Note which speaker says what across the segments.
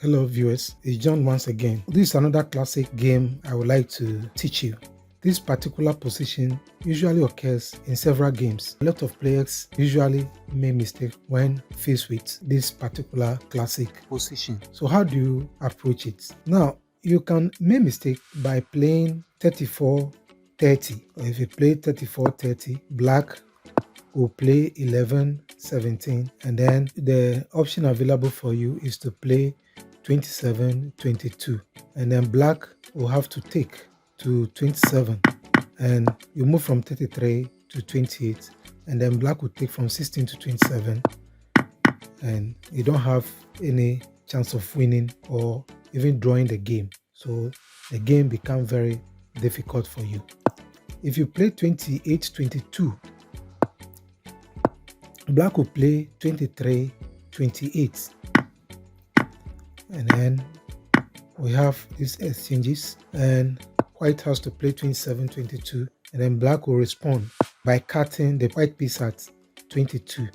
Speaker 1: Hello viewers, it's John once again. This is another classic game I would like to teach you. This particular position usually occurs in several games. A lot of players usually make mistakes when faced with this particular classic position. So how do you approach it? Now, you can make mistake by playing 34-30. Or if you play 34-30, black will play 11-17, and then the option available for you is to play 27-22, and then black will have to take to 27, and you move from 33 to 28, and then black will take from 16 to 27, and you don't have any chance of winning or even drawing the game. So the game becomes very difficult for you. If you play 28-22, black will play 23-28, and then we have these exchanges, and white has to play 27-22, and then black will respond by cutting the white piece at 22,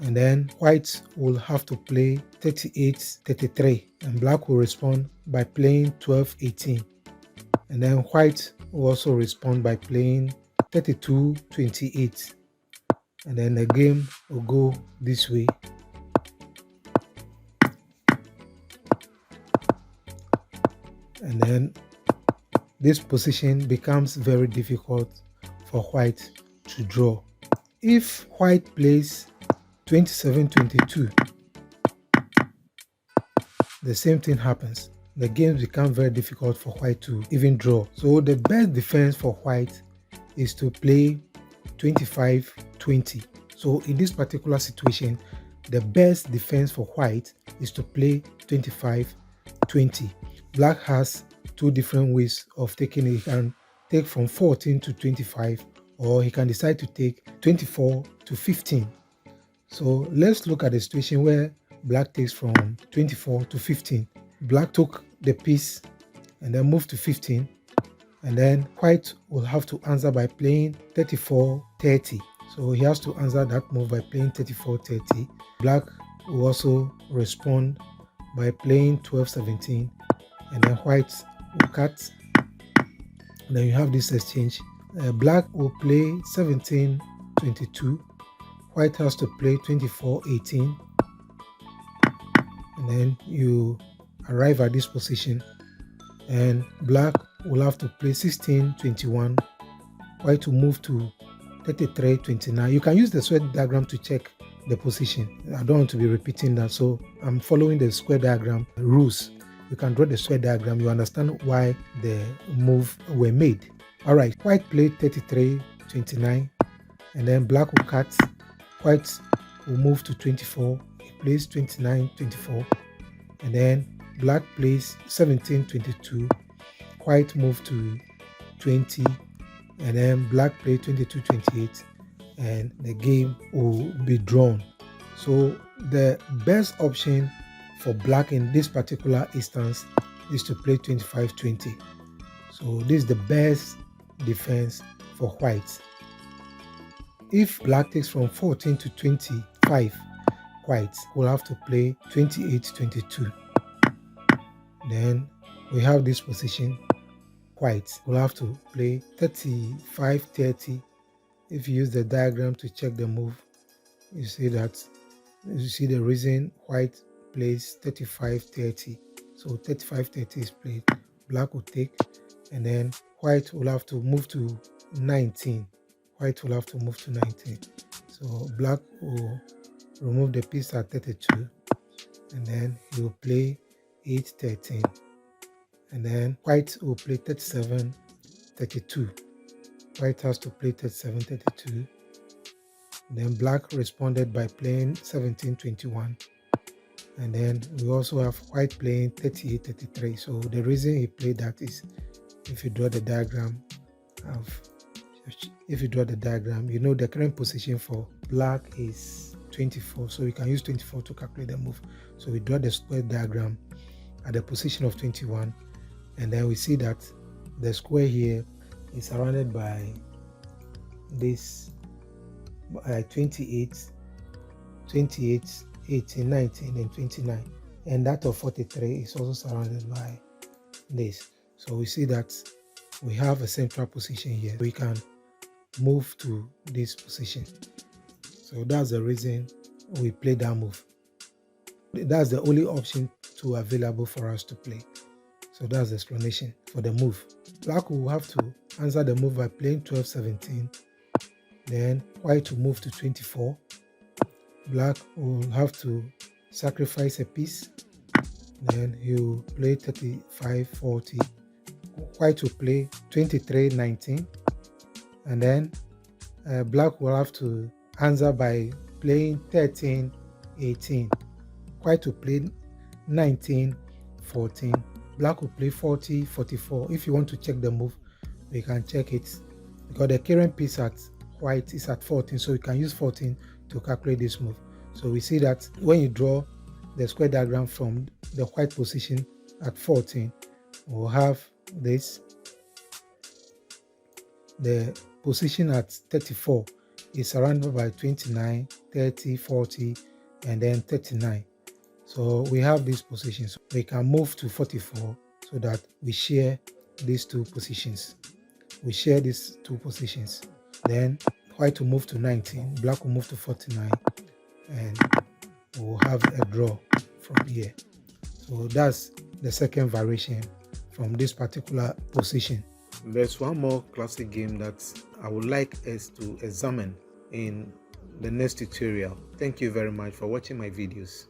Speaker 1: and then white will have to play 38-33, and black will respond by playing 12-18, and then white will also respond by playing 32-28, and then the game will go this way. And then this position becomes very difficult for white to draw. If white plays 27-22, the same thing happens. The games become very difficult for white to even draw. So the best defense for white is to play 25-20. So in this particular situation, the best defense for white is to play 25-20. Black has two different ways of taking it. He can take from 14 to 25, or he can decide to take 24 to 15. So let's look at the situation where black takes from 24 to 15. Black took the piece and then moved to 15, and then white will have to answer by playing 34-30. So he has to answer that move by playing 34-30. Black will also respond by playing 12-17, and then white will cut. And then you have this exchange. Black will play 17-22. White has to play 24-18, and then you arrive at this position, and black will have to play 16-21. White will move to 33-29. You can use the square diagram to check the position. I don't want to be repeating that, so I'm following the square diagram rules. You can draw the square diagram, you understand why the move were made. All right, white played 33-29, and then black will cut. White will move to 24. He plays 29-24, and then black plays 17-22. White move to 20, and then black play 22-28, and the game will be drawn. So the best option for black in this particular instance is to play 25-20. So this is the best defense for white. If black takes from 14 to 25, white will have to play 28-22. Then we have this position. White will have to play 35-30. If you use the diagram to check the move, you see that, you see the reason white plays 35-30. So 35-30 is played. Black will take, and then white will have to move to 19. White will have to move to 19. So black will remove the piece at 32, and then he will play 8-13. And then white will play 37-32. White has to play 37-32. Then black responded by playing 17-21. And then we also have white playing 38-33. So the reason he played that is, if you draw the diagram, you know the current position for black is 24. So we can use 24 to calculate the move. So we draw the square diagram at the position of 21. And then we see that the square here is surrounded by this 28 18, 19, and 29. And that of 43 is also surrounded by this. So we see that we have a central position here. We can move to this position. So that's the reason we play that move. That's the only option available for us to play. So that's the explanation for the move. Black will have to answer the move by playing 12, 17. Then white to move to 24. Black will have to sacrifice a piece. Then he'll play 35, 40. White will play 23, 19. And then black will have to answer by playing 13, 18. White will play 19, 14. Black will play 40, 44. If you want to check the move, we can check it because the current piece at white is at 14, so you can use 14 to calculate this move. So we see that when you draw the square diagram from the white position at 14, we'll have this. The position at 34 is surrounded by 29, 30, 40, and then 39. So we have these positions. We can move to 44 so that we share these two positions. We share these two positions. Then white will move to 19, black will move to 49, and we'll have a draw from here. So that's the second variation from this particular position. There's one more classic game that I would like us to examine in the next tutorial. Thank you very much for watching my videos.